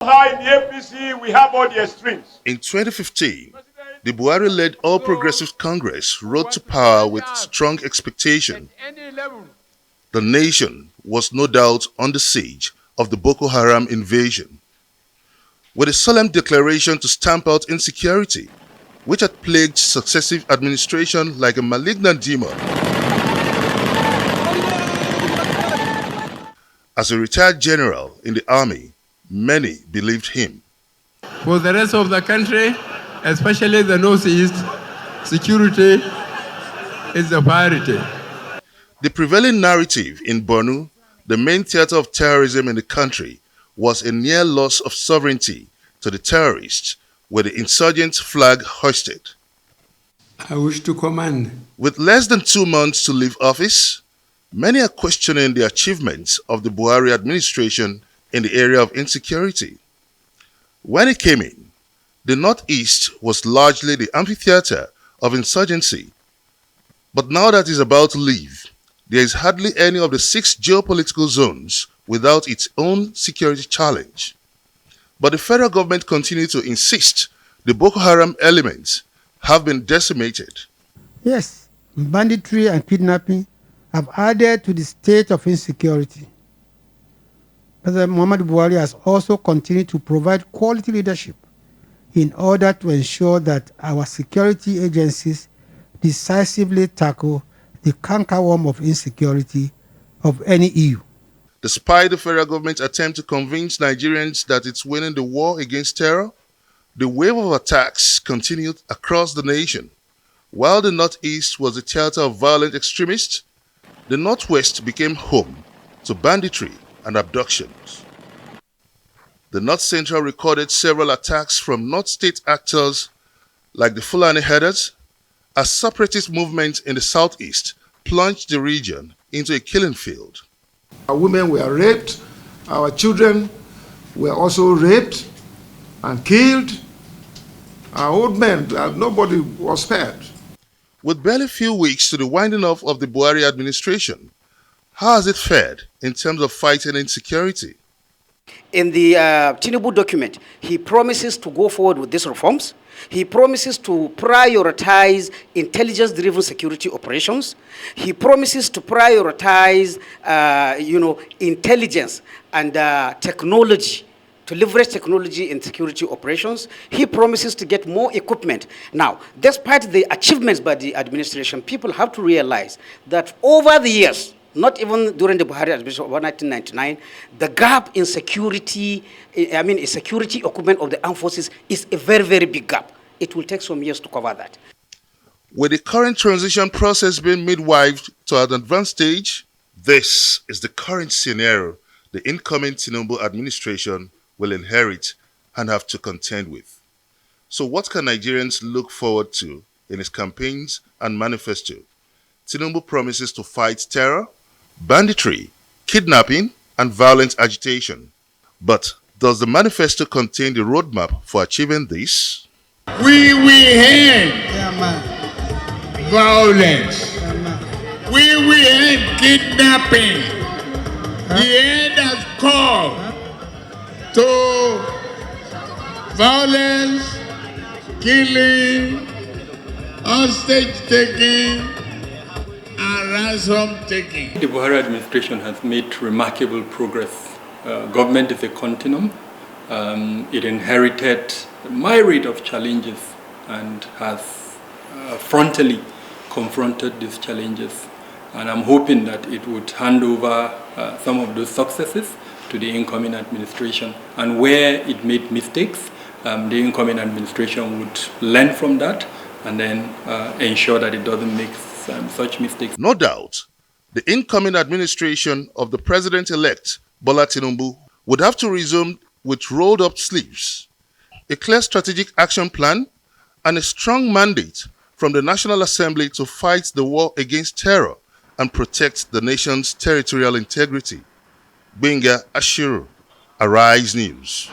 How in the APC we have all the extremes. In 2015, the Buhari-led All Progressive Congress rode to power with strong expectation. The nation was no doubt on the siege of the Boko Haram invasion. With a solemn declaration to stamp out insecurity, which had plagued successive administrations like a malignant demon. As a retired general in the army, many believed him. For the rest of the country, especially the Northeast, security is a priority. The prevailing narrative in Borno, the main theater of terrorism in the country, was a near loss of sovereignty to the terrorists, with the insurgent flag hoisted. I wish to commend. With less than 2 months to leave office, many are questioning the achievements of the Buhari administration in the area of insecurity. When he came in, the Northeast was largely the amphitheater of insurgency. But now that he's about to leave, there is hardly any of the 6 geopolitical zones without its own security challenge. But the federal government continues to insist the Boko Haram elements have been decimated. Yes, banditry and kidnapping have added to the state of insecurity. President Muhammadu Buhari has also continued to provide quality leadership in order to ensure that our security agencies decisively tackle the cankerworm of insecurity of any EU. Despite the federal government's attempt to convince Nigerians that it's winning the war against terror, the wave of attacks continued across the nation. While the Northeast was the theater of violent extremists, the Northwest became home to banditry and abductions. The North Central recorded several attacks from North State actors like the Fulani Herders, as separatist movements in the Southeast plunged the region into a killing field. Our women were raped, our children were also raped and killed, our old men, nobody was spared. With barely few weeks to the winding off of the Buhari administration, how has it fared in terms of fighting insecurity? In the Tinubu document, he promises to go forward with these reforms. He promises to prioritize intelligence-driven security operations. He promises to prioritize, intelligence and technology, to leverage technology in security operations. He promises to get more equipment. Now, despite the achievements by the administration, people have to realize that over the years, not even during the Buhari administration of 1999, the gap in security, security equipment of the armed forces is a very, very big gap. It will take some years to cover that. With the current transition process being midwifed to an advanced stage, this is the current scenario the incoming Tinubu administration will inherit and have to contend with. So what can Nigerians look forward to in his campaigns and manifesto? Tinubu promises to fight terror, banditry, kidnapping, and violent agitation. But does the manifesto contain the roadmap for achieving this? We will end violence. We will end kidnapping. The end has come to violence, killing, hostage taking, and ransom taking. The Buhari administration has made remarkable progress. Government is a continuum. It inherited a myriad of challenges and has frontally confronted these challenges. And I'm hoping that it would hand over some of those successes to the incoming administration. And where it made mistakes, the incoming administration would learn from that and then ensure that it doesn't make such mistakes. No doubt, the incoming administration of the president-elect Bola Tinubu would have to resume with rolled-up sleeves, a clear strategic action plan, and a strong mandate from the National Assembly to fight the war against terror and protect the nation's territorial integrity. Benga Ashiru, Arise News.